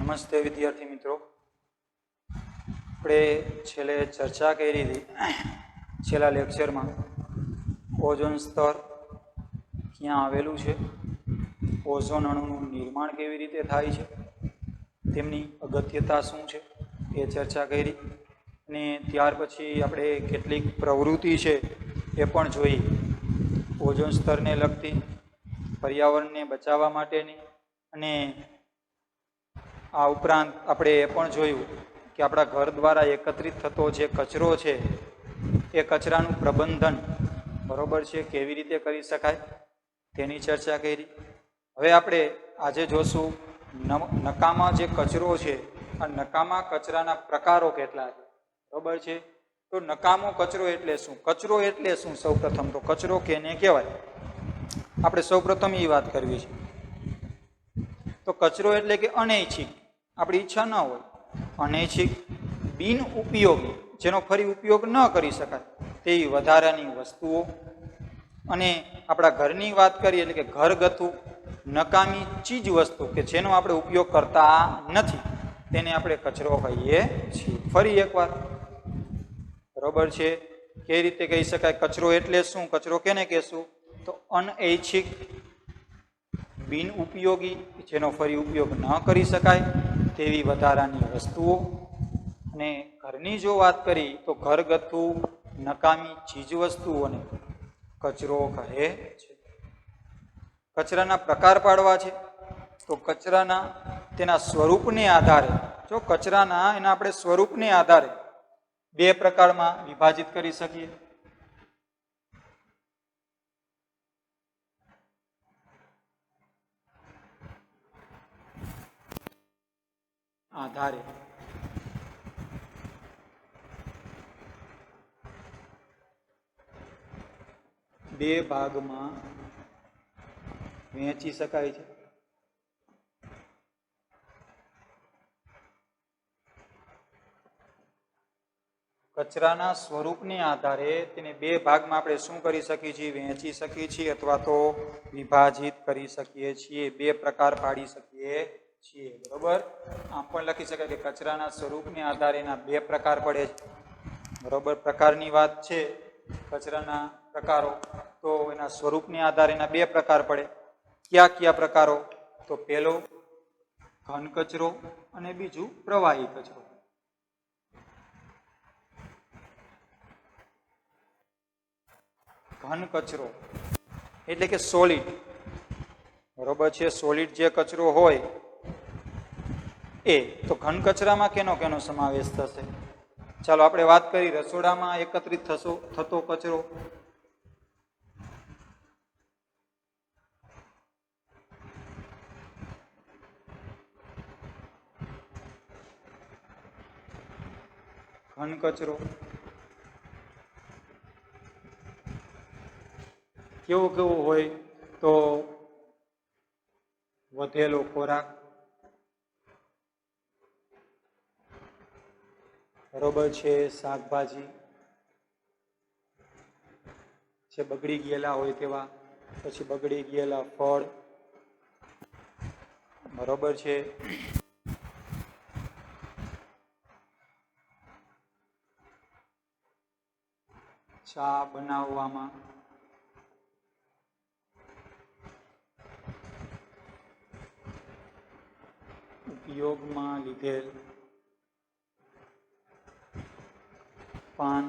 નમસ્તે વિદ્યાર્થી મિત્રો, આપણે છેલ્લે ચર્ચા કરી હતી છેલ્લા લેક્ચરમાં ઓઝોન સ્તર ક્યાં આવેલું છે, ઓઝોન અણુનું નિર્માણ કેવી રીતે થાય છે, તેમની અગત્યતા શું છે એ ચર્ચા કરી. અને ત્યાર પછી આપણે કેટલીક પ્રવૃત્તિ છે એ પણ જોઈ, ઓઝોન સ્તરને લગતી, પર્યાવરણને બચાવવા માટેની. અને આ ઉપરાંત આપણે એ પણ જોયું કે આપણા ઘર દ્વારા એકત્રિત થતો જે કચરો છે એ કચરાનું પ્રબંધન બરોબર છે કેવી રીતે કરી શકાય તેની ચર્ચા કરી. હવે આપણે આજે જોશું નકામા જે કચરો છે, આ નકામા કચરાના પ્રકારો કેટલા છે, બરોબર છે. તો નકામો કચરો એટલે શું, કચરો એટલે શું, સૌ પ્રથમ તો કચરો કેને કહેવાય આપણે સૌ પ્રથમ એ વાત કરવી છે. તો કચરો એટલે કે અનૈચ્છિક, આપણી ઈચ્છા ન હોય, અનૈચ્છિક, બિન ઉપયોગી, જેનો ફરી ઉપયોગ ન કરી શકાય તેવી વધારાની વસ્તુઓ. અને આપણા ઘરની વાત કરીએ એટલે કે ઘરગથ્થુ નકામી ચીજ વસ્તુ કે જેનો આપણે ઉપયોગ કરતા નથી તેને આપણે કચરો કહીએ છીએ. ફરી એકવાર, બરોબર છે, કઈ રીતે કહી શકાય કચરો એટલે શું, કચરો કેને કહેશું, તો અનૈચ્છિક, બિન ઉપયોગી, જેનો ફરી ઉપયોગ ન કરી શકાય તેવી વધારાની વસ્તુઓ. અને ઘરની જો વાત કરી તો ઘરગથ્થુ નકામી ચીજ વસ્તુઓને કચરો કહે છે. કચરાના પ્રકાર પાડવા છે તો કચરાના તેના સ્વરૂપને આધારે, જો કચરાના એના આપણે સ્વરૂપને આધારે બે પ્રકારમાં વિભાજિત કરી શકીએ. આધારે બે ભાગમાં વહેંચી શકાય છે. કચરાના સ્વરૂપને આધારે તેને બે ભાગમાં આપણે શું કરી શકીએ છીએ, વહેંચી શકીએ છીએ અથવા તો વિભાજિત કરી શકીએ છીએ, બે પ્રકાર પાડી શકીએ છીએ. બરોબર, આમ પણ લખી શકાય કે કચરાના સ્વરૂપને આધારે એના બે પ્રકાર પડે છે. બરોબર, પ્રકારની વાત છે, કચરાના પ્રકારો, તો એના સ્વરૂપને આધારે એના બે પ્રકાર પડે. કયા કયા પ્રકારો, તો પહેલો ઘન કચરો અને બીજું પ્રવાહી કચરો. ઘન કચરો એટલે કે સોલિડ, બરોબર છે, સોલિડ જે કચરો હોય એ. તો ઘન કચરામાં કેનો કેનો સમાવેશ થશે, ચાલો આપણે વાત કરી રસોડામાં એકત્રિત થતો કચરો. ઘન કચરો કેવો કેવો હોય, તો વધેલો ખોરાક, બરોબર છે, શાકભાજી છે બગડી ગયેલા હોય તેવા, પછી બગડી ગયેલા ફળ, બરોબર છે, ચા બનાવવામાં ઉપયોગમાં લીધેલ પાન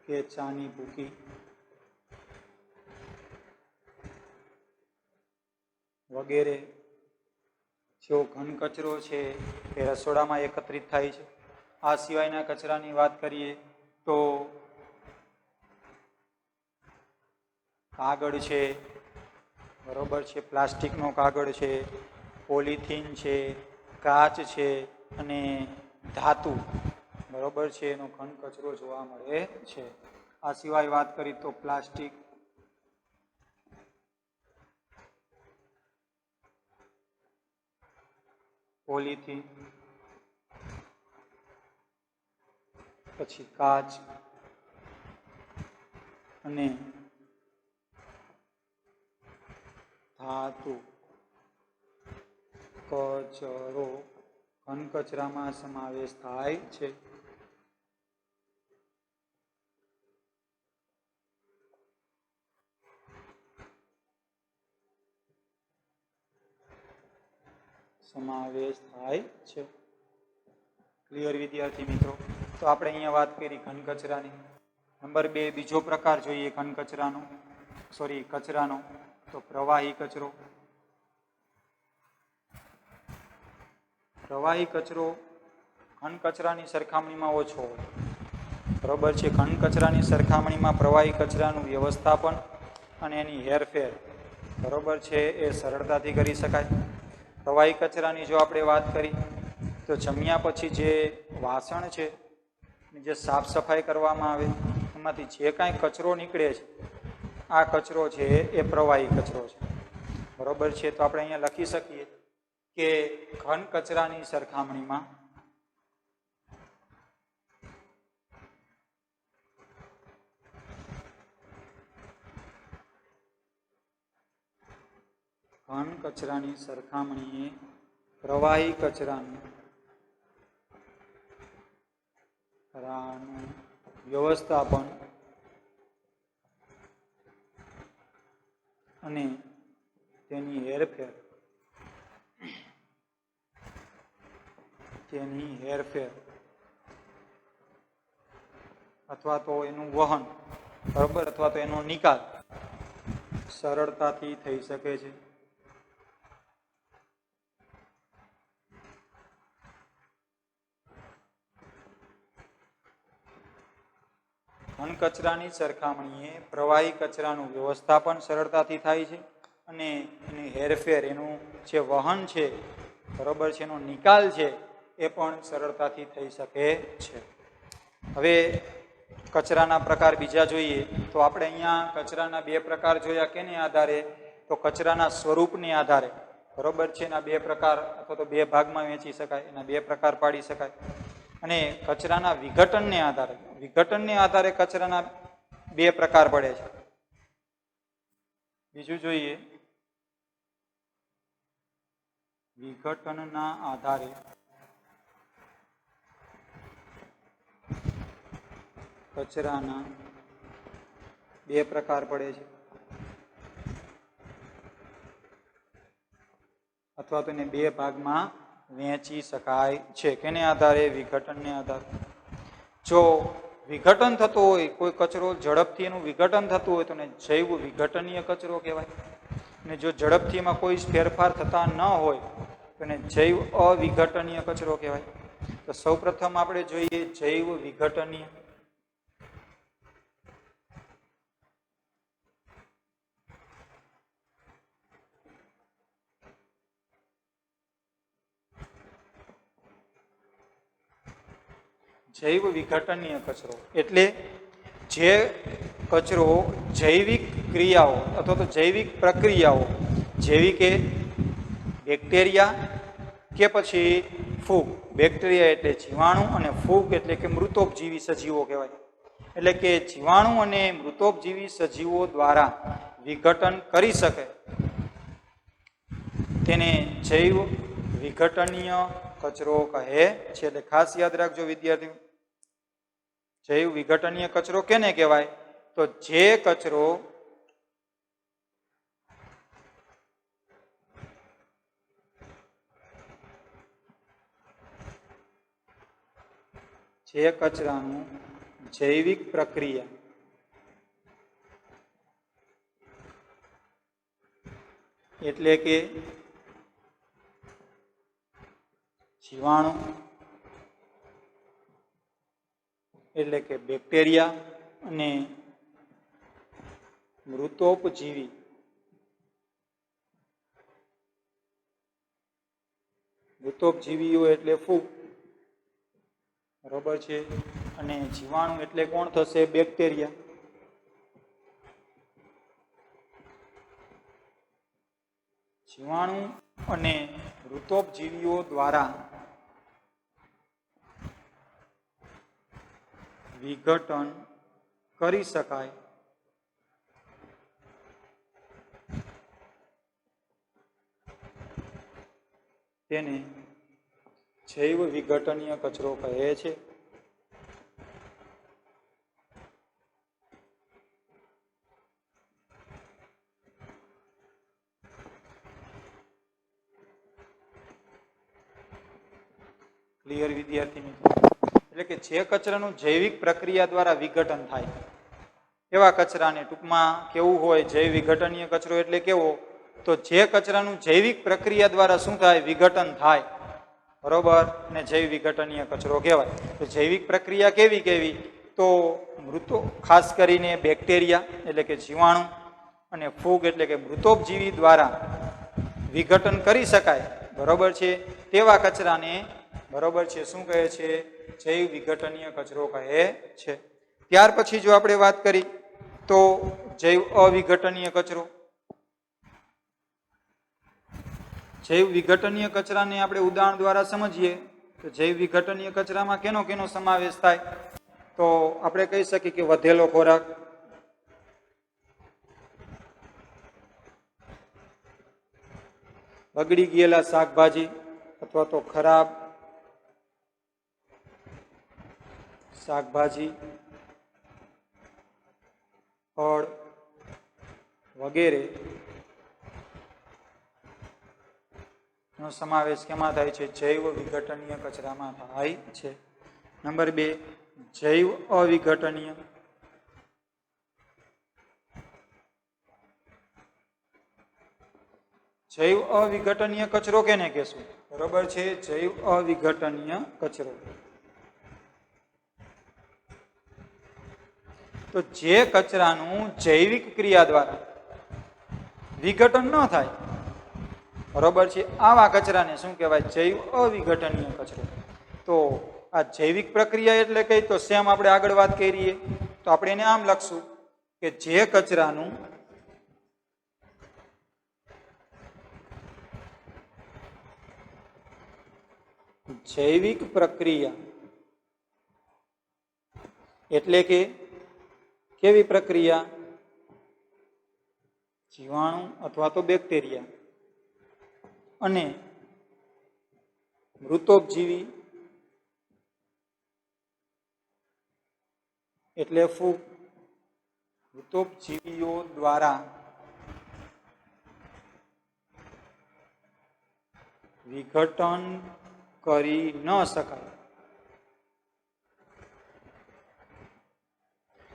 કે ચાની ભૂકી, વગેરે જેવો ઘન કચરો છે એ રસોડામાં એકત્રિત થાય છે. આ સિવાયના કચરાની વાત કરીએ તો કાગળ છે, બરોબર છે, પ્લાસ્ટિકનો કાગળ છે, પોલિથીન છે, કાચ છે અને ધાતુ, બરોબર છે, એનો ઘન કચરો જોવા મળે છે. આ સિવાય વાત કરી તો પ્લાસ્ટિક, પોલિથીન, પછી કાચ અને ધાતુ કચરો ઘન કચરામાં સમાવેશ થાય છે. સમાવેશ થાય છે. ક્લિયર વિદ્યાર્થી મિત્રો? તો આપણે અહીંયા વાત કરી ઘન કચરાની. નંબર 2 બીજો પ્રકાર જોઈએ ઘન કચરાનો, કચરાનો, તો પ્રવાહી કચરો. પ્રવાહી કચરો ઘન કચરાની સરખામણીમાં ઓછો હોય. બરોબર છે. ઘન કચરાની સરખામણીમાં પ્રવાહી કચરાનું વ્યવસ્થાપન અને એની હેરફેર બરોબર છે એ સરળતાથી કરી શકાય. પ્રવાહી કચરાની જો આપણે વાત કરી તો જમ્યા પછી જે વાસણ છે જે સાફ સફાઈ કરવામાં આવે એમાંથી જે કાંઈ કચરો નીકળે છે આ કચરો છે એ પ્રવાહી કચરો છે. બરોબર છે. તો આપણે અહીંયા લખી શકીએ કે ઘન કચરાની સરખામણીમાં ઘન કચરાની સરખામણીએ પ્રવાહી કચરાનું વ્યવસ્થાપન અને તેની હેરફેર અથવા તો એનું વહન બરોબર અથવા તો એનો નિકાલ સરળતાથી થઈ શકે છે. ઘન કચરાની સરખામણીએ પ્રવાહી કચરાનું વ્યવસ્થાપન સરળતાથી થાય છે અને એની હેરફેર એનું જે વહન છે બરોબર છે એનો નિકાલ છે એ પણ સરળતાથી થઈ શકે છે. હવે કચરાના પ્રકાર બીજા જોઈએ તો આપણે અહીંયા કચરાના 2 પ્રકાર જોયા. કેને આધારે? તો કચરાના સ્વરૂપને આધારે બરોબર છે. એના 2 પ્રકાર અથવા તો 2 ભાગમાં વહેંચી શકાય, એના 2 પ્રકાર પાડી શકાય. અને કચરાના વિઘટનને આધારે કચરાના 2 પ્રકાર પડે છે. બીજું જોઈએ વિઘટનના આધારે કચરાના 2 પ્રકાર પડે છે અથવા તો એને 2 ભાગમાં વહેંચી શકાય છે. કેને આધારે? વિઘટનને આધારે. જો વિઘટન થતું હોય કોઈ કચરો ઝડપથી એનું વિઘટન થતું હોય તો એને જૈવ વિઘટનીય કચરો કહેવાય. અને જો ઝડપથી એમાં કોઈ ફેરફાર થતા ન હોય તો એને જૈવ અવિઘટનીય કચરો કહેવાય. તો સૌપ્રથમ આપણે જોઈએ જૈવ વિઘટનીય. જૈવ વિઘટનીય કચરો એટલે જે કચરો જૈવિક ક્રિયાઓ અથવા તો જૈવિક પ્રક્રિયાઓ જેવી કે બેક્ટેરિયા કે પછી ફૂગ. બેક્ટેરિયા એટલે જીવાણુ અને ફૂગ એટલે કે મૃતોપજીવી સજીવો કહેવાય. એટલે કે જીવાણુ અને મૃતોપજીવી સજીવો દ્વારા વિઘટન કરી શકે તેને જૈવ વિઘટનીય કચરો કહે છે. એટલે ખાસ યાદ રાખજો વિદ્યાર્થીઓ, જૈવ વિઘટનીય કચરો કેને કહેવાય? તો જે કચરો કચરાનું જૈવિક પ્રક્રિયા એટલે કે જીવાણુ એટલે કે બેક્ટેરિયા અને મૃતોપજીવીઓ એટલે ફૂગ બરોબર છે. અને જીવાણુ એટલે કોણ થશે? બેક્ટેરિયા. જીવાણુ અને મૃતોપજીવીઓ દ્વારા વિઘટન કરી શકાય તેને જૈવ વિઘટનીય કચરો કહે છે. ક્લિયર વિદ્યાર્થી મિત્રો? એટલે કે જે કચરાનું જૈવિક પ્રક્રિયા દ્વારા વિઘટન થાય એવા કચરાને ટૂંકમાં કેવું હોય, જૈવ વિઘટનીય કચરો એટલે કેવો, તો જે કચરાનું જૈવિક પ્રક્રિયા દ્વારા શું થાય, વિઘટન થાય, બરોબર, અને જૈવ વિઘટનીય કચરો કહેવાય. તો જૈવિક પ્રક્રિયા કેવી કેવી, તો મૃતો, ખાસ કરીને બેક્ટેરિયા એટલે કે જીવાણુ અને ફૂગ એટલે કે મૃતોપજીવી દ્વારા વિઘટન કરી શકાય, બરોબર છે, તેવા કચરાને, બરોબર છે, શું કહે છે, જૈવ વિઘટનીય કચરો કહે છે. ત્યાર પછી જો આપણે વાત કરી તો જૈવ અવિઘટનીય કચરો. જૈવ વિઘટનીય કચરાને આપણે ઉદાહરણ દ્વારા સમજીએ તો જૈવ વિઘટનીય કચરામાં કેનો કેનો સમાવેશ થાય, તો આપણે કહી શકીએ કે વધેલો ખોરાક, બગડી ગયેલા શાકભાજી અથવા તો ખરાબ શાકભાજી, ફળ વગેરે નો સમાવેશ કેમાં થાય છે, જૈવ વિઘટનીય કચરામાં થાય છે. નંબર 2, જૈવ અવિઘટનીય. જૈવ અવિઘટનીય કચરો કેને કહેશું, બરોબર છે, જૈવ અવિઘટનીય કચરો. તો જે કચરાનું જૈવિક ક્રિયા દ્વારા વિઘટન ન થાય, બરોબર છે, આવા કચરાને શું કહેવાય, જૈવ અવિઘટનીય કચરો. તો આ જૈવિક પ્રક્રિયા એટલે કઈ, તો સેમ આપણે આગળ વાત કરીએ તો આપણે એને આમ લખશું કે જે કચરાનું જૈવિક પ્રક્રિયા એટલે કે કેવી પ્રક્રિયા, જીવાણુ અથવા તો બેક્ટેરિયા અને મૃતોપજીવી એટલે ફૂગ, મૃતોપજીવીઓ દ્વારા વિઘટન કરી ન શકાય.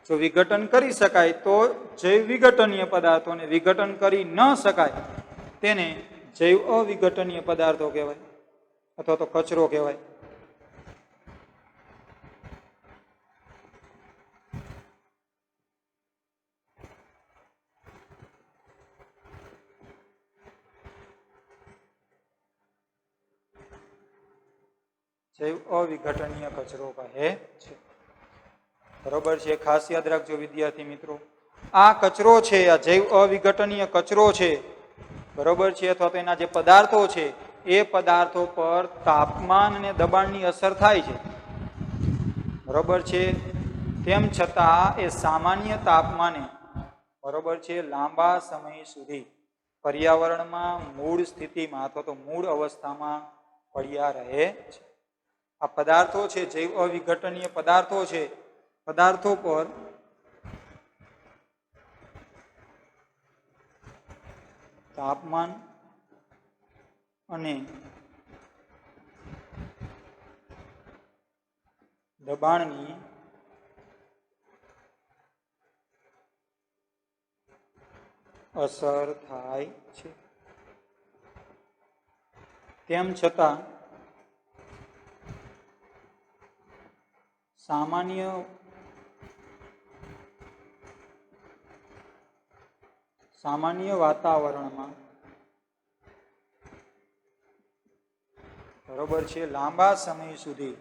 જો વિઘટન કરી શકાય તો જૈવ વિઘટનીય પદાર્થોને વિઘટન કરી ન શકાય તેને જૈવ અવિઘટનીય પદાર્થો કહેવાય અથવા તો કચરો કહેવાય. જૈવ અવિઘટનીય કચરો કહે છે, બરોબર છે. ખાસ યાદ રાખજો વિદ્યાર્થી મિત્રો, આ કચરો છે, આ જૈવ અવિઘટનીય કચરો છે, બરોબર છે, અથવા તો એના જે પદાર્થો છે એ પદાર્થો પર તાપમાન અને દબાણની અસર થાય છે, બરોબર છે. તેમ છતાં એ સામાન્ય તાપમાને, બરોબર છે, લાંબા સમય સુધી પર્યાવરણમાં મૂળ સ્થિતિમાં અથવા તો મૂળ અવસ્થામાં પડ્યા રહે છે. આ પદાર્થો છે, જૈવ અવિઘટનીય પદાર્થો છે, પદાર્થો પર તાપમાન અને દબાણની અસર થાય છે. તેમ છતાં સામાન્ય વાતાવરણમાં, બરોબર છે, લાંબા સમય સુધી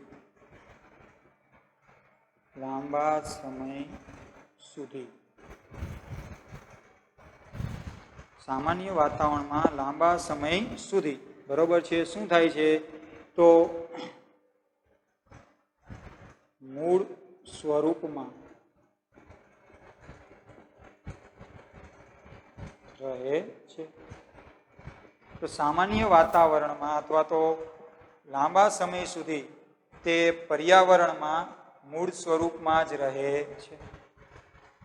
સામાન્ય વાતાવરણમાં લાંબા સમય સુધી, બરોબર છે, શું થાય છે, તો મૂળ સ્વરૂપમાં રહે છે. તો સામાન્ય વાતાવરણમાં અથવા તો લાંબા સમય સુધી તે પર્યાવરણમાં મૂળ સ્વરૂપમાં જ રહે છે.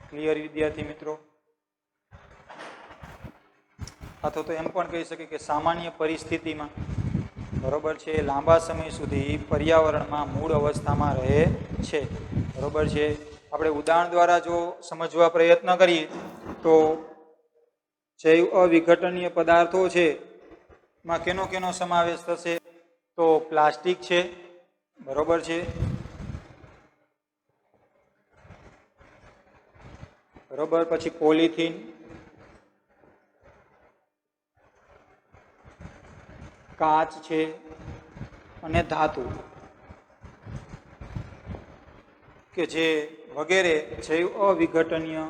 ક્લિયર વિદ્યાર્થી મિત્રો? અથવા તો એમ પણ કહી શકીએ કે સામાન્ય પરિસ્થિતિમાં બરોબર છે લાંબા સમય સુધી પર્યાવરણમાં મૂળ અવસ્થામાં રહે છે. બરોબર છે. આપણે ઉદાહરણ દ્વારા જો સમજવા પ્રયત્ન કરીએ તો જૈવ અવિઘટનીય પદાર્થો છે માં કેનો કેનો સમાવેશ થશે? તો પ્લાસ્ટિક છે. બરોબર છે. બરોબર. પછી પોલિથીન, કાચ છે અને ધાતુ કે જે વગેરે જૈવ અવિઘટનીય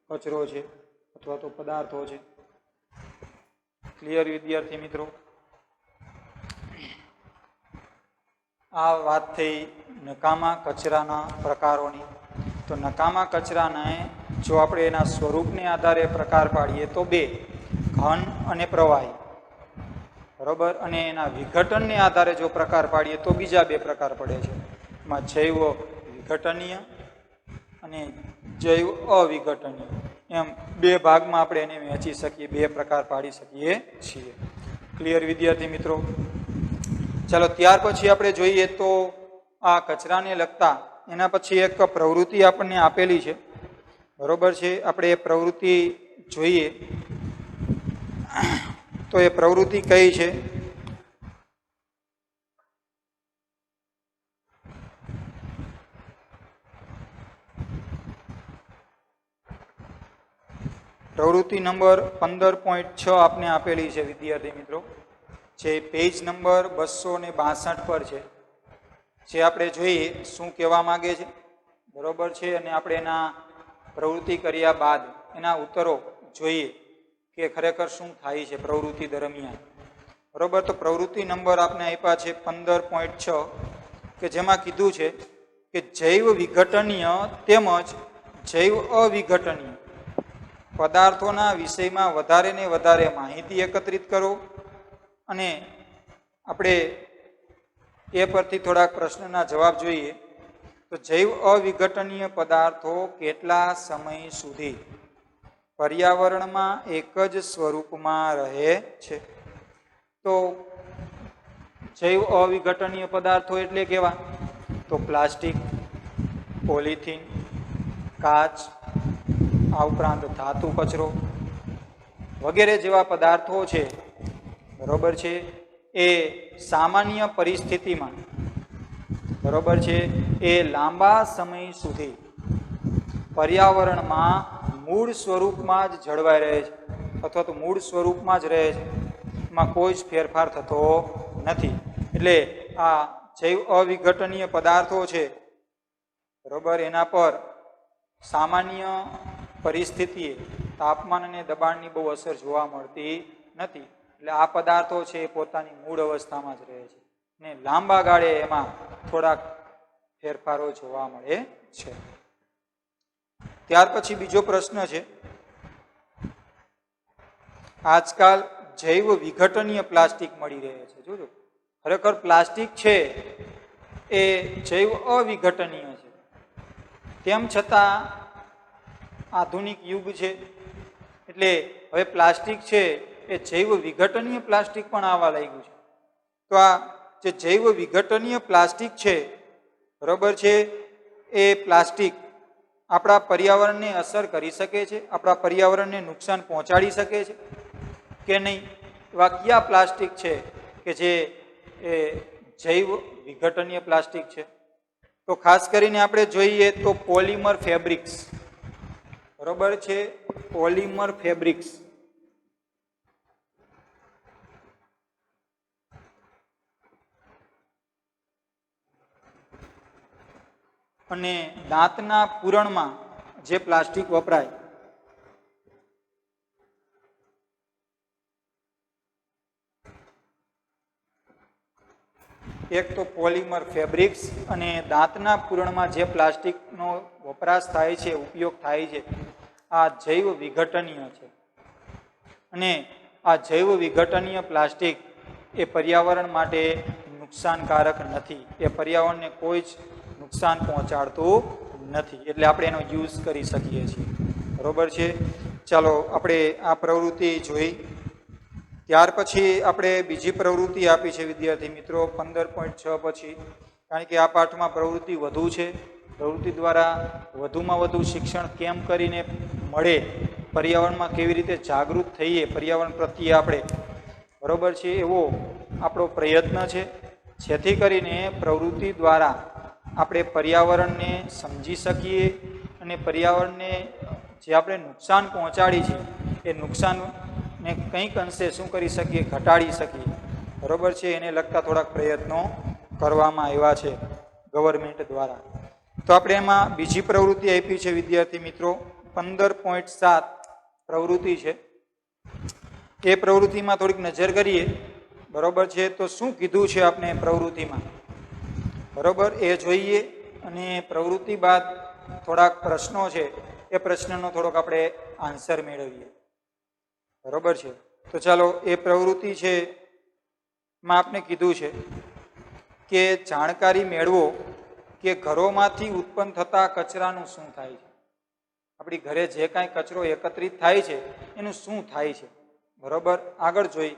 કચરો છે અથવા તો પદાર્થો છે. ક્લિયર વિદ્યાર્થી મિત્રો? આ વાત થઈ નકામા કચરાના પ્રકારોની. તો નકામા કચરાને જો આપણે એના સ્વરૂપને આધારે પ્રકાર પાડીએ તો બે, ઘન અને પ્રવાહી. બરોબર. અને એના વિઘટનને આધારે જો પ્રકાર પાડીએ તો બીજા બે પ્રકાર પડે છે. એમાં જૈવ વિઘટનીય અને જૈવ અવિઘટનીય, એમ બે ભાગમાં આપણે એને વહેંચી શકીએ, બે પ્રકાર પાડી શકીએ છીએ. ક્લિયર વિદ્યાર્થી મિત્રો? ચાલો ત્યાર પછી આપણે જોઈએ તો આ કચરાને લગતા એના પછી એક પ્રવૃત્તિ આપણને આપેલી છે. બરોબર છે. આપણે એ પ્રવૃત્તિ જોઈએ તો એ પ્રવૃત્તિ કઈ છે? પ્રવૃત્તિ નંબર 15.6 આપને આપેલી છે વિદ્યાર્થી મિત્રો, જે પેજ નંબર 262 પર છે. જે આપણે જોઈએ શું કહેવા માંગે છે. બરોબર છે. અને આપણે એના પ્રવૃત્તિ કર્યા બાદ એના ઉત્તરો જોઈએ કે ખરેખર શું થાય છે પ્રવૃત્તિ દરમિયાન. બરોબર. તો પ્રવૃત્તિ નંબર આપને આપ્યા છે 15.6 કે જેમાં કીધું છે કે જૈવ વિઘટનીય તેમજ જૈવ અવિઘટનીય પદાર્થોના વિષયમાં વધારે ને વધારે માહિતી એકત્રિત કરો. અને આપણે એ પરથી થોડાક પ્રશ્નના જવાબ જોઈએ. તો જૈવ અવિઘટનીય પદાર્થો કેટલા સમય સુધી પર્યાવરણમાં એક જ સ્વરૂપમાં રહે છે? તો જૈવ અવિઘટનીય પદાર્થો એટલે કેવા? તો પ્લાસ્ટિક, પોલિથીન, કાચ, આ ઉપરાંત ધાતુ કચરો વગેરે જેવા પદાર્થો છે. બરોબર છે. એ સામાન્ય પરિસ્થિતિમાં બરોબર છે એ લાંબા સમય સુધી પર્યાવરણમાં મૂળ સ્વરૂપમાં જ જળવાઈ રહે છે અથવા તો મૂળ સ્વરૂપમાં જ રહે છે. એમાં કોઈ જ ફેરફાર થતો નથી. એટલે આ જૈવ અવિઘટનીય પદાર્થો છે બરોબર, એના પર સામાન્ય પરિસ્થિતિએ તાપમાન અને દબાણની બહુ અસર જોવા મળતી નથી. એટલે આ પદાર્થો છે એ પોતાની મૂળ અવસ્થામાં જ રહે છે ને લાંબા ગાળે એમાં થોડાક ફેરફારો જોવા મળે છે. ત્યાર પછી બીજો પ્રશ્ન છે, આજકાલ જૈવ વિઘટનીય પ્લાસ્ટિક મળી રહે છે. જોજો, ખરેખર પ્લાસ્ટિક છે એ જૈવ અવિઘટનીય છે, તેમ છતાં આધુનિક યુગ છે એટલે હવે પ્લાસ્ટિક છે એ જૈવ વિઘટનીય પ્લાસ્ટિક પણ આવવા લાગ્યું છે. તો આ જે જૈવ વિઘટનીય પ્લાસ્ટિક છે બરોબર છે, એ પ્લાસ્ટિક આપણા પર્યાવરણને અસર કરી શકે છે? આપણા પર્યાવરણને નુકસાન પહોંચાડી શકે છે કે નહીં? એવા કયા પ્લાસ્ટિક છે કે જે એ જૈવ વિઘટનીય પ્લાસ્ટિક છે? તો ખાસ કરીને આપણે જોઈએ તો પોલિમર ફેબ્રિક્સ. બરોબર છે. પોલિમર ફેબ્રિક્સ અને દાંતના પૂરણમાં જે પ્લાસ્ટિક વપરાય એક તો પોલિમર ફેબ્રિક્સ અને દાંતના પૂરણમાં જે પ્લાસ્ટિકનો વપરાશ થાય છે, ઉપયોગ થાય છે, આ જૈવ વિઘટનીય છે. અને આ જૈવ વિઘટનીય પ્લાસ્ટિક એ પર્યાવરણ માટે નુકસાનકારક નથી, એ પર્યાવરણને કોઈ જ નુકસાન પહોંચાડતું નથી, એટલે આપણે એનો યુઝ કરી શકીએ છીએ. બરોબર છે. ચાલો આપણે આ પ્રવૃત્તિ જોઈ. ત્યાર પછી આપણે બીજી પ્રવૃત્તિ આપી છે વિદ્યાર્થી મિત્રો 15.6 પછી, કારણ કે આ પાઠમાં પ્રવૃત્તિ વધુ છે. પ્રવૃત્તિ દ્વારા વધુમાં વધુ શિક્ષણ કેમ કરીને મળે, પર્યાવરણમાં કેવી રીતે જાગૃત થઈએ પર્યાવરણ પ્રત્યે આપણે, બરોબર છે, એવો આપણો પ્રયત્ન છે. જેથી કરીને પ્રવૃત્તિ દ્વારા આપણે પર્યાવરણને સમજી શકીએ અને પર્યાવરણને જે આપણે નુકસાન પહોંચાડી છે એ નુકસાનને કંઈક અંશે શું કરી શકીએ, ઘટાડી શકીએ. બરોબર છે. એને લગતા થોડાક પ્રયત્નો કરવામાં આવ્યા છે ગવર્મેન્ટ દ્વારા. તો આપણે એમાં બીજી પ્રવૃત્તિ આપી છે વિદ્યાર્થી મિત્રો 15.7 પ્રવૃત્તિ છે. એ પ્રવૃત્તિમાં થોડીક નજર કરીએ. બરોબર છે. તો શું કીધું છે આપણે પ્રવૃત્તિમાં, બરોબર, એ જોઈએ. અને પ્રવૃત્તિ બાદ થોડાક પ્રશ્નો છે, એ પ્રશ્નનો થોડોક આપણે આન્સર મેળવીએ. બરોબર છે. તો ચાલો એ પ્રવૃત્તિ છે માં આપણે કીધું છે કે જાણકારી મેળવો કે ઘરોમાંથી ઉત્પન્ન થતા કચરાનું શું થાય છે. આપણી ઘરે જે કાંઈ કચરો એકત્રિત થાય છે એનું શું થાય છે. બરોબર. આગળ જોઈ,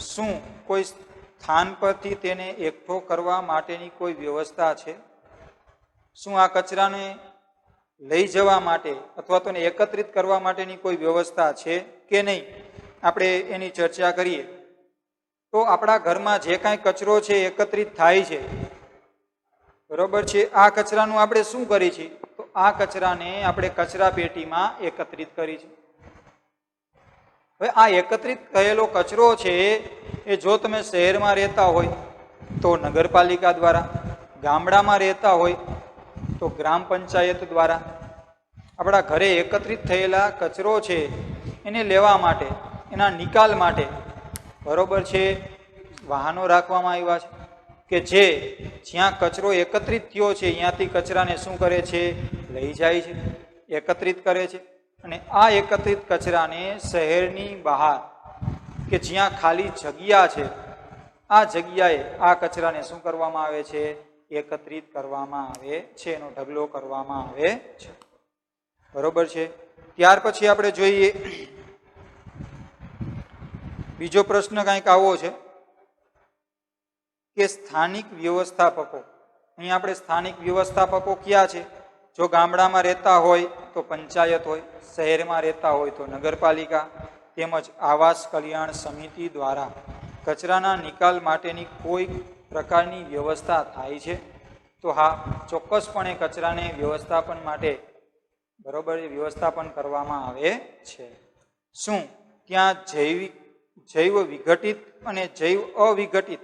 શું કોઈ સ્થાન પરથી તેને એકઠો કરવા માટેની કોઈ વ્યવસ્થા છે? શું આ કચરાને લઈ જવા માટે અથવા તો એકત્રિત કરવા માટેની કોઈ વ્યવસ્થા છે કે નહીં, આપણે એની ચર્ચા કરીએ. તો આપણા ઘરમાં જે કાંઈ કચરો છે એકત્રિત થાય છે, બરોબર છે, આ કચરાનું આપણે શું કરીએ છીએ? તો આ કચરાને આપણે કચરા પેટીમાં એકત્રિત કરી છે. હવે આ એકત્રિત કરેલો કચરો છે એ જો તમે શહેરમાં રહેતા હોય તો નગરપાલિકા દ્વારા, ગામડામાં રહેતા હોય તો ગ્રામ પંચાયત દ્વારા, આપણા ઘરે એકત્રિત થયેલા કચરો છે એને લેવા માટે, એના નિકાલ માટે, બરોબર છે, વાહનો રાખવામાં આવ્યા છે કે જે જ્યાં કચરો એકત્રિત થયો છે ત્યાંથી કચરાને શું કરે છે, લઈ જાય છે, એકત્રિત કરે છે. અને આ એકત્રિત કચરાને શહેરની બહાર કે જ્યાં ખાલી જગ્યા છે આ જગ્યાએ આ કચરાને શું કરવામાં આવે છે, એકત્રિત કરવામાં આવે છે, એનો ઢગલો કરવામાં આવે છે. બરોબર છે. ત્યાર પછી આપણે જોઈએ બીજો પ્રશ્ન કંઈક આવો છે કે સ્થાનિક વ્યવસ્થાપકો. અહીંયા આપણે સ્થાનિક વ્યવસ્થાપકો ક્યાં છે? જો ગામડામાં રહેતા હોય તો પંચાયત હોય, શહેરમાં રહેતા હોય તો નગરપાલિકા તેમજ આવાસ કલ્યાણ સમિતિ દ્વારા કચરાના નિકાલ માટેની કોઈ પ્રકારની વ્યવસ્થા થાય છે? તો હા, ચોક્કસપણે કચરાને વ્યવસ્થાપન માટે, બરોબર, વ્યવસ્થાપન કરવામાં આવે છે. શું ત્યાં જૈવ વિઘટિત અને જૈવ અવિઘટિત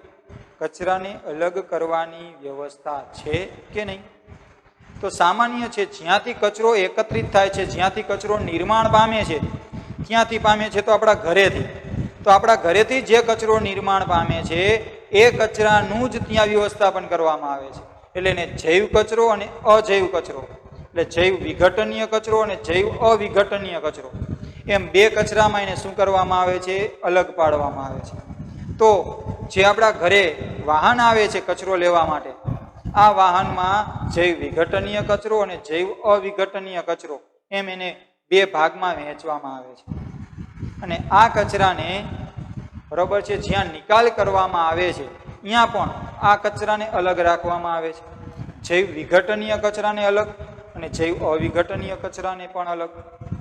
કચરાને અલગ કરવાની વ્યવસ્થા છે કે નહીં? તો સામાન્ય છે, જ્યાંથી કચરો એકત્રિત થાય છે, જ્યાંથી કચરો નિર્માણ પામે છે, ક્યાંથી પામે છે? તો આપણા ઘરેથી. તો આપણા ઘરેથી જે કચરો નિર્માણ પામે છે એ કચરાનું જ ત્યાં વ્યવસ્થાપન કરવામાં આવે છે. એટલે એને જૈવ કચરો અને અજૈવ કચરો, એટલે જૈવ વિઘટનીય કચરો અને જૈવ અવિઘટનીય કચરો, એમ બે કચરામાં એને શું કરવામાં આવે છે, અલગ પાડવામાં આવે છે. તો જે આપણા ઘરે વાહન આવે છે કચરો લેવા માટે, આ વાહનમાં જૈવ વિઘટનીય કચરો અને જૈવ અવિઘટનીય કચરો એમ એને બે ભાગમાં વહેંચવામાં આવે છે. અને આ કચરાને, બરોબર છે, જ્યાં નિકાલ કરવામાં આવે છે ત્યાં પણ આ કચરાને અલગ રાખવામાં આવે છે. જૈવ વિઘટનીય કચરાને અલગ અને જૈવ અવિઘટનીય કચરાને પણ અલગ.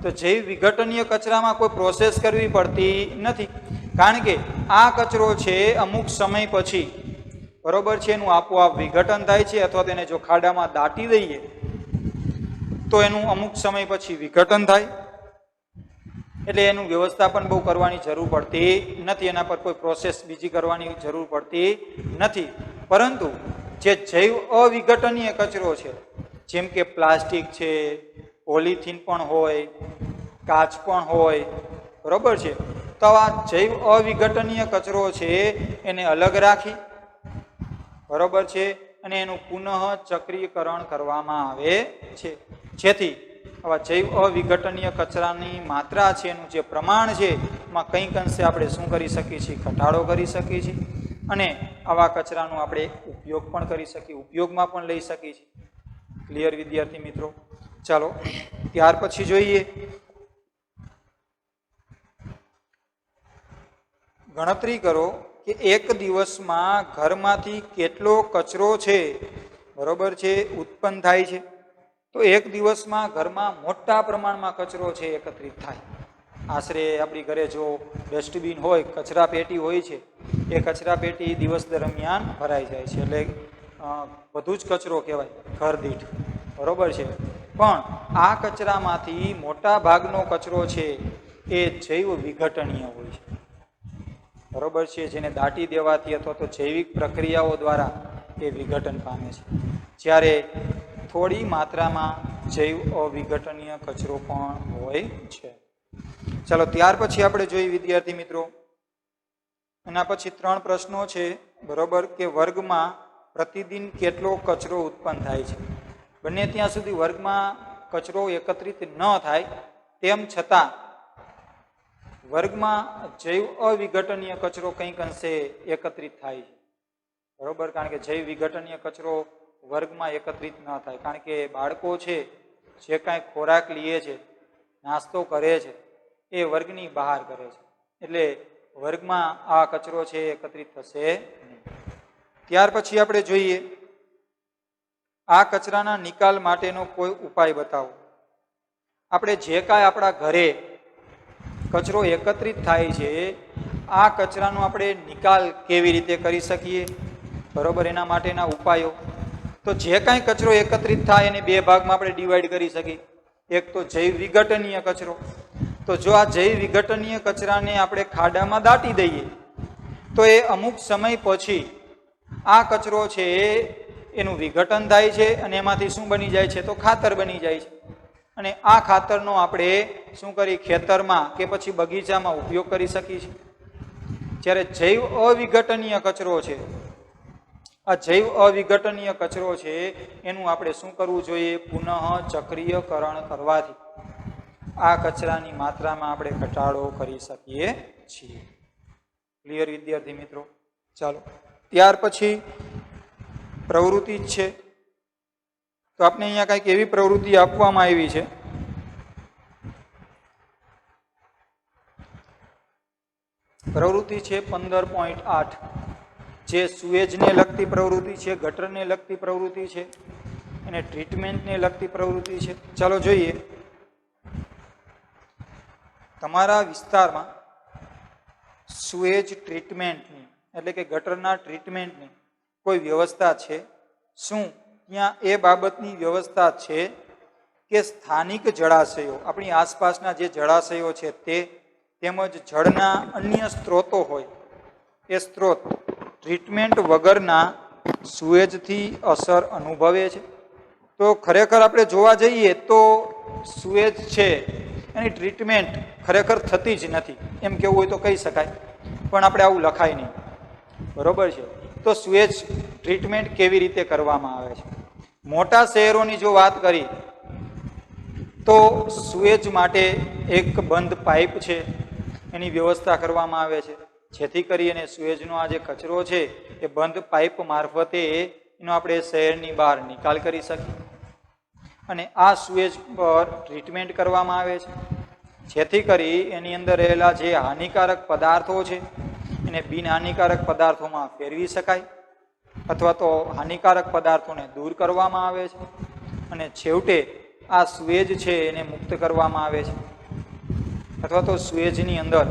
તો જૈવ વિઘટનીય કચરામાં કોઈ પ્રોસેસ કરવી પડતી નથી, કારણ કે આ કચરો છે અમુક સમય પછી, બરોબર છે, એનું આપોઆપ વિઘટન થાય છે. અથવા તેને જો ખાડામાં દાટી દઈએ તો એનું અમુક સમય પછી વિઘટન થાય, એટલે એનું વ્યવસ્થાપન બહુ કરવાની જરૂર પડતી નથી, એના પર કોઈ પ્રોસેસ બીજી કરવાની જરૂર પડતી નથી. પરંતુ જે જૈવ અવિઘટનીય કચરો છે, જેમ કે પ્લાસ્ટિક છે, પોલિથીન પણ હોય, કાચ પણ હોય, બરોબર છે, તો આ જૈવ અવિઘટનીય કચરો છે એને અલગ રાખી, બરોબર છે, અને એનું પુનઃ ચક્રીકરણ કરવામાં આવે છે, જેથી આવા જૈવ અવિઘટનીય કચરાની માત્રા છે, એનું જે પ્રમાણ છે, એમાં કંઈક અંશે આપણે શું કરી શકીએ છીએ? ઘટાડો કરી શકીએ છીએ. અને આવા કચરાનો આપણે ઉપયોગ પણ કરી શકીએ, ઉપયોગમાં પણ લઈ શકીએ છીએ. ક્લિયર વિદ્યાર્થી મિત્રો? ચાલો ત્યાર પછી જોઈએ ગણતરી કરો કે એક દિવસમાં ઘરમાંથી કેટલો કચરો છે, બરોબર છે, ઉત્પન્ન થાય છે. તો એક દિવસમાં ઘરમાં મોટા પ્રમાણમાં કચરો છે એકત્રિત થાય. આશરે આપણી ઘરે જો ડસ્ટબિન હોય, કચરા પેટી હોય છે, એ કચરા પેટી દિવસ દરમિયાન ભરાઈ જાય છે, એટલે બધું જ કચરો કહેવાય ઘર દીઠ, બરોબર છે. પણ આ કચરામાંથી મોટા ભાગનો કચરો છે એ જૈવ વિઘટનીય હોય છે, બરોબર છે, જેને દાટી દેવાથી અથવા તો જૈવિક પ્રક્રિયાઓ દ્વારા એ વિઘટન પામે છે. જ્યારે થોડી માત્રામાં જૈવ અવિઘટનીય કચરો પણ હોય છે. ચાલો ત્યાર પછી આપણે જોઈએ વિદ્યાર્થી મિત્રો, એના પછી 3 પ્રશ્નો છે, બરોબર, કે વર્ગમાં પ્રતિદિન કેટલો કચરો ઉત્પન્ન થાય છે. બને ત્યાં સુધી વર્ગમાં કચરો એકત્રિત ન થાય, તેમ છતાં વર્ગમાં જૈવ અવિઘટનીય કચરો કંઈક અંશે એકત્રિત થાય છે, બરોબર. કારણ કે જૈવ વિઘટનીય કચરો વર્ગમાં એકત્રિત ન થાય, કારણ કે બાળકો છે જે કાંઈ ખોરાક લે છે, નાસ્તો કરે છે, એ વર્ગની બહાર કરે છે, એટલે વર્ગમાં આ કચરો છે એકત્રિત થશે નહીં. ત્યાર પછી આપણે જોઈએ આ કચરાના નિકાલ માટેનો કોઈ ઉપાય બતાવો. આપણે જે કાંઈ આપણા ઘરે કચરો એકત્રિત થાય છે, આ કચરાનો આપણે નિકાલ કેવી રીતે કરી શકીએ, બરોબર, એના માટેના ઉપાયો. તો જે કાંઈ કચરો એકત્રિત થાય એને 2 ભાગમાં આપણે ડિવાઈડ કરી શકીએ. એક તો જૈવ વિઘટનીય કચરો. તો જો આ જૈવ વિઘટનીય કચરાને આપણે ખાડામાં દાટી દઈએ તો એ અમુક સમય પછી આ કચરો છે એનું વિઘટન થાય છે અને એમાંથી શું બની જાય છે? તો ખાતર બની જાય છે. અને આ ખાતરનો આપણે શું કરી ખેતરમાં કે પછી બગીચામાં ઉપયોગ કરી શકીએ છીએ. જ્યારે જૈવ અવિઘટનીય કચરો છે, આ જૈવ અવિઘટનીય કચરો છે એનું આપણે શું કરવું જોઈએ? પુનઃ ચક્રીયકરણ કરવાથી આ કચરાની માત્રામાં આપણે ઘટાડો કરી શકીએ છીએ. ક્લિયર વિદ્યાર્થી મિત્રો? ચાલો ત્યાર પછી પ્રવૃત્તિ જ છે, તો આપણે અહીંયા કંઈક એવી પ્રવૃત્તિ આપવામાં આવી છે, પ્રવૃત્તિ છે 15.8, જે સુએજને લગતી પ્રવૃત્તિ છે, ગટરને લગતી પ્રવૃત્તિ છે અને ટ્રીટમેન્ટને લગતી પ્રવૃત્તિ છે. ચાલો જોઈએ. તમારા વિસ્તારમાં સુએજ ટ્રીટમેન્ટની એટલે કે ગટરના ટ્રીટમેન્ટની કોઈ વ્યવસ્થા છે? શું ત્યાં એ બાબતની વ્યવસ્થા છે કે સ્થાનિક જળાશયો, આપણી આસપાસના જે જળાશયો છે તે તેમજ જળના અન્ય સ્ત્રોતો હોય, એ સ્ત્રોત ટ્રીટમેન્ટ વગરના સુએજથી અસર અનુભવે છે? તો ખરેખર આપણે જોવા જઈએ તો સુએજ છે એની ટ્રીટમેન્ટ ખરેખર થતી જ નથી, એમ કેવું હોય તો કહી શકાય, પણ આપણે આવું લખાય નહીં, બરોબર છે. તો સુએજ ટ્રીટમેન્ટ કેવી રીતે કરવામાં આવે છે? મોટા શહેરોની જો વાત કરી તો સુએજ માટે એક બંધ પાઇપ છે, એની વ્યવસ્થા કરવામાં આવે છે, જેથી કરીને સુએજનો આ જે કચરો છે એ બંધ પાઇપ મારફતે એનો આપણે શહેરની બહાર નિકાલ કરી શકીએ. અને આ સુએજ પર ટ્રીટમેન્ટ કરવામાં આવે છે, જેથી કરી એની અંદર રહેલા જે હાનિકારક પદાર્થો છે એને બિનહાનિકારક પદાર્થોમાં ફેરવી શકાય, અથવા તો હાનિકારક પદાર્થોને દૂર કરવામાં આવે છે અને છેવટે આ સુએજ છે એને મુક્ત કરવામાં આવે છે. અથવા તો સુએજની અંદર,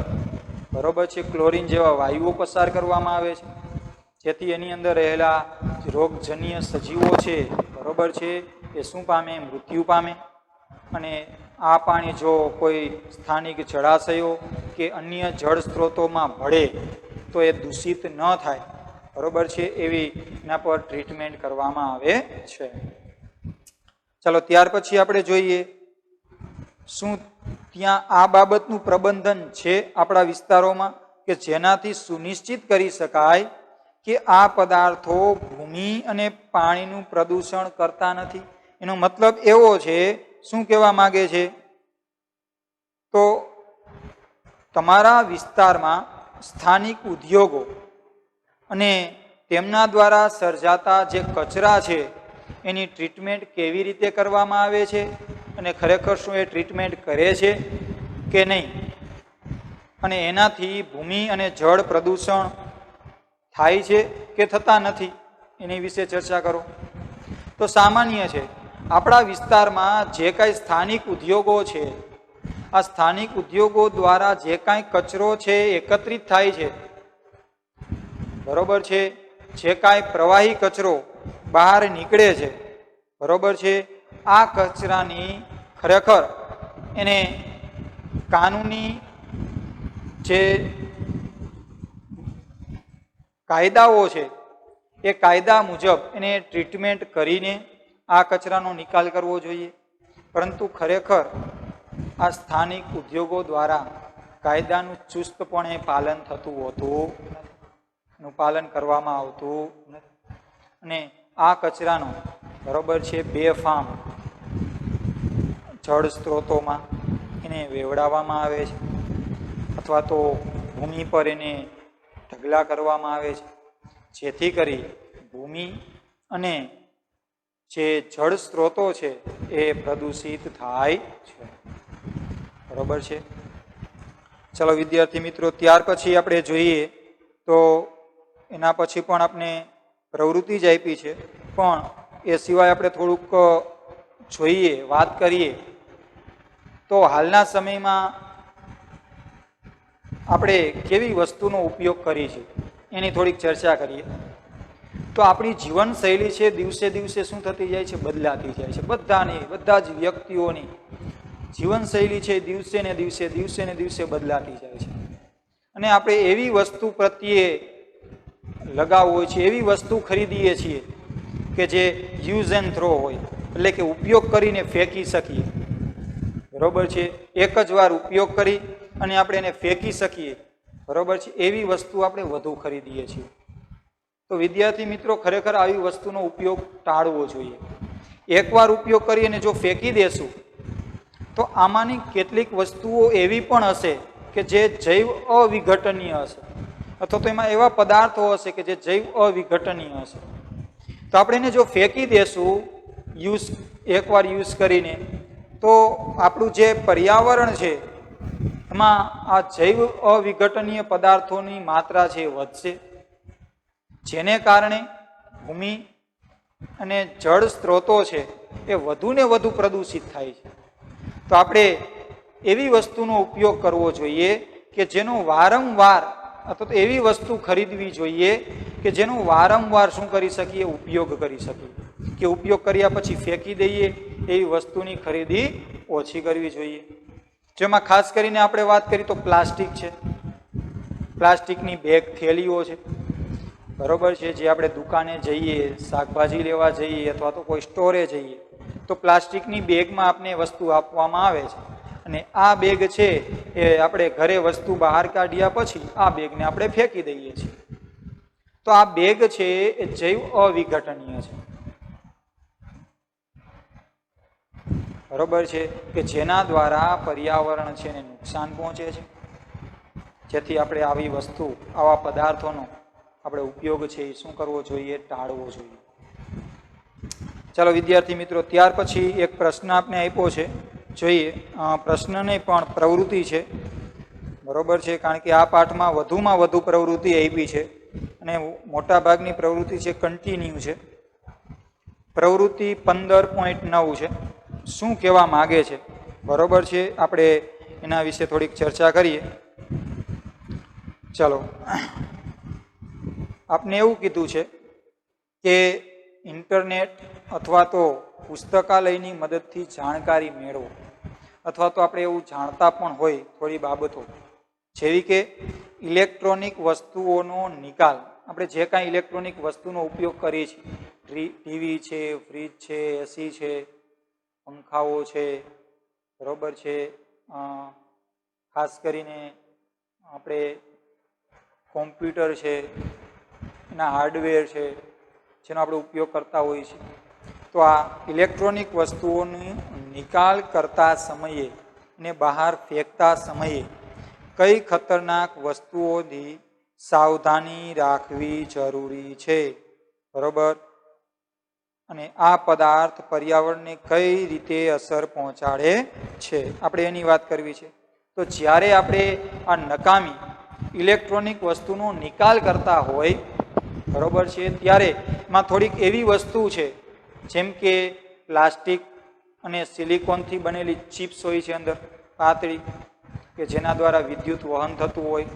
બરોબર છે, ક્લોરીન જેવા વાયુઓ પસાર કરવામાં આવે છે, જેથી એની અંદર રહેલા રોગજન્ય સજીવો છે, બરોબર છે, એ શું પામે? મૃત્યુ પામે. અને આ પાણી જો કોઈ સ્થાનિક જળાશયો કે અન્ય જળ સ્ત્રોતોમાં ભળે તો એ દૂષિત ન થાય, બરોબર છે, એવી એના પર ટ્રીટમેન્ટ કરવામાં આવે છે. ચાલો ત્યાર પછી આપણે જોઈએ શું ત્યાં આ બાબતનું પ્રબંધન છે આપણા વિસ્તારોમાં કે જેનાથી સુનિશ્ચિત કરી શકાય કે આ પદાર્થો ભૂમિ અને પાણીનું પ્રદૂષણ કરતા નથી. એનો મતલબ એવો છે શું કહેવા માગે છે? તો તમારા વિસ્તારમાં સ્થાનિક ઉદ્યોગો અને તેમના દ્વારા સર્જાતા જે કચરા છે એની ટ્રીટમેન્ટ કેવી રીતે કરવામાં આવે છે અને ખરેખર શું એ ટ્રીટમેન્ટ કરે છે કે નહીં, અને એનાથી ભૂમિ અને જળ પ્રદૂષણ થાય છે કે થતા નથી, એની વિશે ચર્ચા કરો. તો સામાન્ય છે, આપણા વિસ્તારમાં જે કાંઈ સ્થાનિક ઉદ્યોગો છે, આ સ્થાનિક ઉદ્યોગો દ્વારા જે કાંઈ કચરો છે એકત્રિત થાય છે, બરોબર છે, જે કાંઈ પ્રવાહી કચરો બહાર નીકળે છે, બરોબર છે, આ કચરાની ખરેખર એને કાનૂની જે કાયદાઓ છે એ કાયદા મુજબ એને ટ્રીટમેન્ટ કરીને આ કચરાનો નિકાલ કરવો જોઈએ. પરંતુ ખરેખર આ સ્થાનિક ઉદ્યોગો દ્વારા કાયદાનું ચુસ્તપણે પાલન થતું હોતું નું પાલન કરવામાં આવતું નથી, અને આ કચરાનો બરોબર છે બેફામ જળ સ્ત્રોતોમાં એને વેવડાવવામાં આવે છે, અથવા તો ભૂમિ પર એને ઢગલા કરવામાં આવે છે, જેથી કરી ભૂમિ અને જે જળ સ્ત્રોતો છે એ પ્રદૂષિત થાય છે. બરોબર છે. ચલો વિદ્યાર્થી મિત્રો, ત્યાર પછી આપણે જોઈએ તો એના પછી પણ આપણે પ્રવૃત્તિ જ આપી છે, પણ એ સિવાય આપણે થોડુંક જોઈએ, વાત કરીએ તો હાલના સમયમાં આપણે કેવી વસ્તુનો ઉપયોગ કરીએ છીએ એની થોડીક ચર્ચા કરીએ. તો આપણી જીવનશૈલી છે દિવસે દિવસે શું થતી જાય છે? બદલાતી જાય છે. બધા જ વ્યક્તિઓની જીવનશૈલી છે દિવસે ને દિવસે બદલાતી જાય છે, અને આપણે એવી વસ્તુ પ્રત્યે લગાવ હોય છે, એવી વસ્તુ ખરીદીએ છીએ કે જે યુઝ એન્ડ થ્રો હોય, એટલે કે ઉપયોગ કરીને ફેંકી શકીએ. બરોબર છે, એક જ વાર ઉપયોગ કરી અને આપણે એને ફેંકી શકીએ, બરોબર છે, એવી વસ્તુ આપણે વધુ ખરીદીએ છીએ. તો વિદ્યાર્થી મિત્રો, ખરેખર આવી વસ્તુનો ઉપયોગ ટાળવો જોઈએ. એકવાર ઉપયોગ કરી અને જો ફેંકી દેશું તો આમાંની કેટલીક વસ્તુઓ એવી પણ હશે કે જે જૈવ અવિઘટનીય હશે, અથવા તો એમાં એવા પદાર્થો હશે કે જે જૈવ અવિઘટનીય હશે. તો આપણે એને જો ફેંકી દેશું એકવાર યુઝ કરીને, તો આપણું જે પર્યાવરણ છે એમાં આ જૈવ અવિઘટનીય પદાર્થોની માત્રા છે એ વધશે, જેને કારણે ભૂમિ અને જળ સ્ત્રોતો છે એ વધુ ને વધુ પ્રદૂષિત થાય છે. તો આપણે એવી વસ્તુનો ઉપયોગ કરવો જોઈએ કે જેનો વારંવાર, અથવા તો એવી વસ્તુ ખરીદવી જોઈએ કે જેનો વારંવાર શું કરી શકીએ? ઉપયોગ કરી શકીએ, કે ઉપયોગ કર્યા પછી ફેંકી દઈએ એવી વસ્તુની ખરીદી ઓછી કરવી જોઈએ. જેમાં ખાસ કરીને આપણે વાત કરીએ તો પ્લાસ્ટિક છે, પ્લાસ્ટિકની બેગ, થેલીઓ છે, બરોબર છે, જે આપણે દુકાને જઈએ, શાકભાજી લેવા જઈએ અથવા તો કોઈ સ્ટોરે જઈએ તો પ્લાસ્ટિકની બેગમાં આપણે વસ્તુ આપવામાં આવે છે, અને આ બેગ છે એ આપણે ઘરે વસ્તુ બહાર કાઢ્યા પછી આ બેગને આપણે ફેંકી દઈએ છીએ. તો આ બેગ છે એ જૈવ અવિઘટનીય છે, બરોબર છે, કે જેના દ્વારા પર્યાવરણ છે એને નુકસાન પહોંચે છે, જેથી આપણે આવી વસ્તુ, આવા પદાર્થોનો આપણે ઉપયોગ છે એ શું કરવો જોઈએ? ટાળવો જોઈએ. ચાલો વિદ્યાર્થી મિત્રો, ત્યાર પછી એક પ્રશ્ન આપણે આપ્યો છે, જોઈએ. પ્રશ્ન નહીં પણ પ્રવૃત્તિ છે, બરોબર છે, કારણ કે આ પાઠમાં વધુ પ્રવૃત્તિ આપી છે અને મોટા ભાગની પ્રવૃત્તિ છે કન્ટિન્યુ છે. પ્રવૃત્તિ 15.9 છે. શું કહેવા માગે છે? બરોબર છે, આપણે એના વિશે થોડીક ચર્ચા કરીએ. ચલો, આપને એવું કીધું છે કે ઇન્ટરનેટ અથવા તો પુસ્તકાલયની મદદથી જાણકારી મેળવો, અથવા તો આપણે એવું જાણતા પણ હોય થોડી બાબતો, જેવી કે ઇલેક્ટ્રોનિક વસ્તુઓનો નિકાલ. આપણે જે કાંઈ ઇલેક્ટ્રોનિક વસ્તુનો ઉપયોગ કરીએ છીએ, ટીવી છે, ફ્રીજ છે, એસી છે, પંખાઓ છે, બરોબર છે, ખાસ કરીને આપણે કોમ્પ્યુટર છે, એના હાર્ડવેર છે જેનો આપણે ઉપયોગ કરતા હોઈએ છીએ, તો આ ઇલેક્ટ્રોનિક વસ્તુઓનો નિકાલ કરતા સમયે ને બહાર ફેંકતા સમયે કઈ ખતરનાક વસ્તુઓથી સાવધાની રાખવી જરૂરી છે? બરોબર. અને આ પદાર્થ પર્યાવરણને કઈ રીતે અસર પહોંચાડે છે, આપણે એની વાત કરવી છે. તો જ્યારે આપણે આ નકામી ઇલેક્ટ્રોનિક વસ્તુનો નિકાલ કરતા હોય, બરોબર છે, ત્યારે એમાં થોડીક એવી વસ્તુ છે જેમ કે પ્લાસ્ટિક અને સિલિકોનથી બનેલી ચિપ્સ હોય છે અંદર પાતળી, કે જેના દ્વારા વિદ્યુત વહન થતું હોય,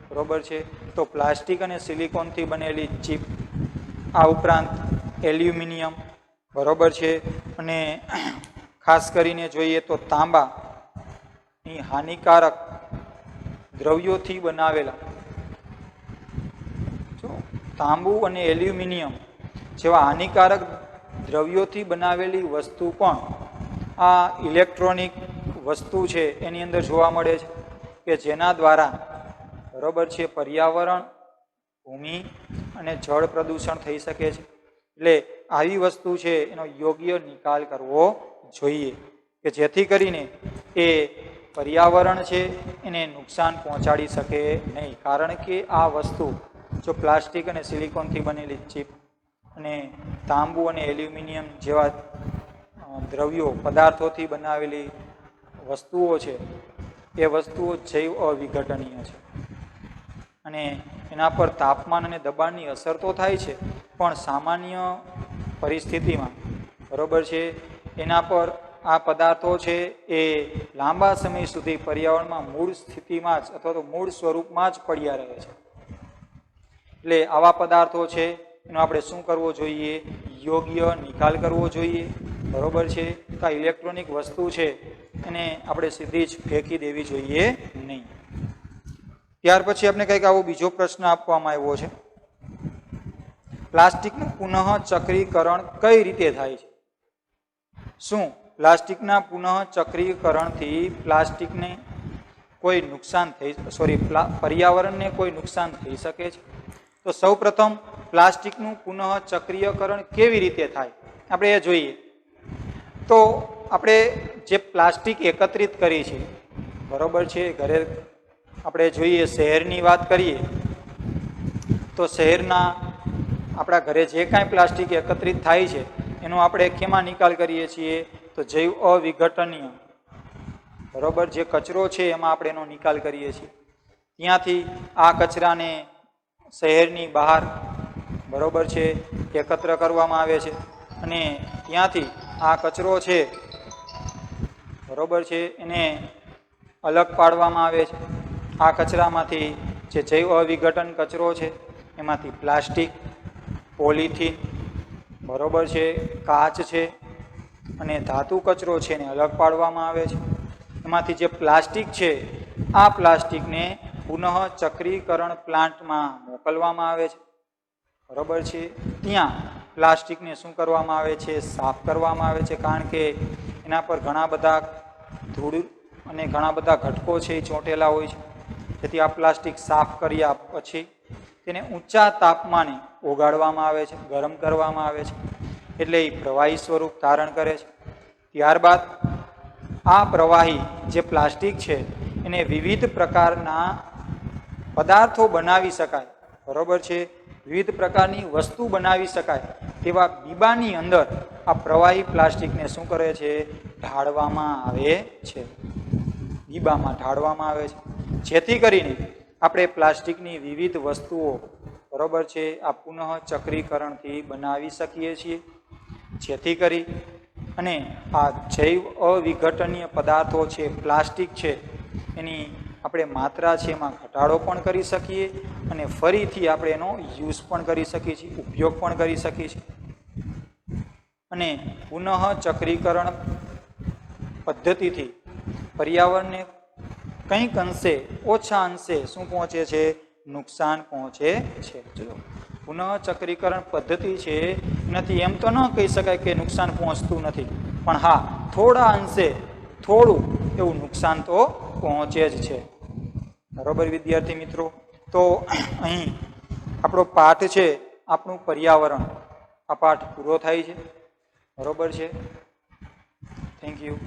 બરોબર છે. તો પ્લાસ્ટિક અને સિલિકોનથી બનેલી ચિપ, આ ઉપરાંત એલ્યુમિનિયમ, બરોબર છે, અને ખાસ કરીને જોઈએ તો તાંબાની હાનિકારક દ્રવ્યોથી બનાવેલા, તાંબુ અને એલ્યુમિનિયમ જેવા હાનિકારક દ્રવ્યોથી બનાવેલી વસ્તુ પણ આ ઇલેક્ટ્રોનિક વસ્તુ છે એની અંદર જોવા મળે છે, કે જેના દ્વારા, બરોબર છે, પર્યાવરણ, ભૂમિ અને જળ પ્રદૂષણ થઈ શકે છે. એટલે આવી વસ્તુ છે એનો યોગ્ય નિકાલ કરવો જોઈએ, કે જેથી કરીને એ પર્યાવરણ છે એને નુકસાન પહોંચાડી શકે નહીં. કારણ કે આ વસ્તુ જો પ્લાસ્ટિક અને સિલિકોનથી બનેલી ચિપ અને તાંબુ અને એલ્યુમિનિયમ જેવા દ્રવ્યો, પદાર્થોથી બનાવેલી વસ્તુઓ છે, એ વસ્તુઓ જૈવ અવિઘટનીય છે અને એના પર તાપમાન અને દબાણની અસર તો થાય છે, પણ સામાન્ય પરિસ્થિતિમાં, બરોબર છે, એના પર આ પદાર્થો છે એ લાંબા સમય સુધી પર્યાવરણમાં મૂળ સ્થિતિમાં જ અથવા તો મૂળ સ્વરૂપમાં જ પડ્યા રહે છે. એટલે આવા પદાર્થો છે એનો આપણે શું કરવો જોઈએ? યોગ્ય નિકાલ કરવો જોઈએ, બરોબર છે. તો આ ઇલેક્ટ્રોનિક વસ્તુ છે એને આપણે સીધી જ ફેંકી દેવી જોઈએ નહીં. ત્યાર પછી આપણે કંઈક આવો બીજો પ્રશ્ન આપવામાં આવ્યો છે, પ્લાસ્ટિકનું પુનઃ ચક્રીકરણ કઈ રીતે થાય છે? શું પ્લાસ્ટિકના પુનઃ ચક્રીકરણથી પ્લાસ્ટિકને કોઈ નુકસાન પર્યાવરણને કોઈ નુકસાન થઈ શકે છે? તો સૌ પ્રથમ પ્લાસ્ટિકનું પુનઃ ચક્રીયકરણ કેવી રીતે થાય આપણે એ જોઈએ. તો આપણે જે પ્લાસ્ટિક એકત્રિત કરી છે, બરોબર છે, ઘરે આપણે જોઈએ, શહેરની વાત કરીએ તો શહેરના આપણા ઘરે જે કાંઈ પ્લાસ્ટિક એકત્રિત થાય છે એનો આપણે કેમાં નિકાલ કરીએ છીએ? તો જૈવ અવિઘટનીય, બરોબર, જે કચરો છે એમાં આપણે એનો નિકાલ કરીએ છીએ. ત્યાંથી આ કચરાને શહેરની બહાર, બરોબર છે, એકત્ર કરવામાં આવે છે અને ત્યાંથી આ કચરો છે, બરોબર છે, એને અલગ પાડવામાં આવે છે. આ કચરામાંથી જે જૈવ અવિઘટન કચરો છે એમાંથી પ્લાસ્ટિક, પોલિથીન, બરોબર છે, કાચ છે અને ધાતુ કચરો છે એને અલગ પાડવામાં આવે છે. એમાંથી જે પ્લાસ્ટિક છે આ પ્લાસ્ટિકને પુનઃ ચક્રીકરણ પ્લાન્ટમાં મોકલવામાં આવે છે, બરોબર છે. ત્યાં પ્લાસ્ટિકને શું કરવામાં આવે છે? સાફ કરવામાં આવે છે, કારણ કે એના પર ઘણા બધા ધૂળ અને ઘણા બધા ઘટકો છે એ ચોંટેલા હોય છે. જેથી આ પ્લાસ્ટિક સાફ કર્યા પછી તેને ઊંચા તાપમાને ઓગાળવામાં આવે છે, ગરમ કરવામાં આવે છે, એટલે એ પ્રવાહી સ્વરૂપ ધારણ કરે છે. ત્યારબાદ આ પ્રવાહી જે પ્લાસ્ટિક છે એને વિવિધ પ્રકારના પદાર્થો બનાવી શકાય, બરોબર છે, વિવિધ પ્રકારની વસ્તુ બનાવી શકાય તેવા બીબાની અંદર આ પ્રવાહી પ્લાસ્ટિકને શું કરે છે? ઢાળવામાં આવે છે, બીબામાં ઢાળવામાં આવે છે, જેથી કરીને આપણે પ્લાસ્ટિકની વિવિધ વસ્તુઓ, બરોબર છે, આ પુનઃ ચક્રીકરણથી બનાવી શકીએ છીએ. જેથી કરી અને આ જૈવ અવિઘટનીય પદાર્થો છે, પ્લાસ્ટિક છે, એની આપણે માત્રા છે એમાં ઘટાડો પણ કરી શકીએ અને ફરીથી આપણે એનો યુઝ પણ કરી શકીએ છીએ, ઉપયોગ પણ કરી શકીએ છીએ. અને પુનઃ ચક્રીકરણ પદ્ધતિથી પર્યાવરણને કંઈક અંશે, ઓછા અંશે શું પહોંચે છે? નુકસાન પહોંચે છે. ચલો, પુનઃ ચક્રીકરણ પદ્ધતિ છે એનાથી એમ તો ન કહી શકાય કે નુકસાન પહોંચતું નથી, પણ હા, થોડા અંશે થોડું એવું નુકસાન તો પહોંચે જ છે, બરોબર વિદ્યાર્થી મિત્રો. તો અહીં આપણો પાઠ છે આપણું પર્યાવરણ, આ પાઠ પૂરો થાય છે. બરોબર છે. Thank you.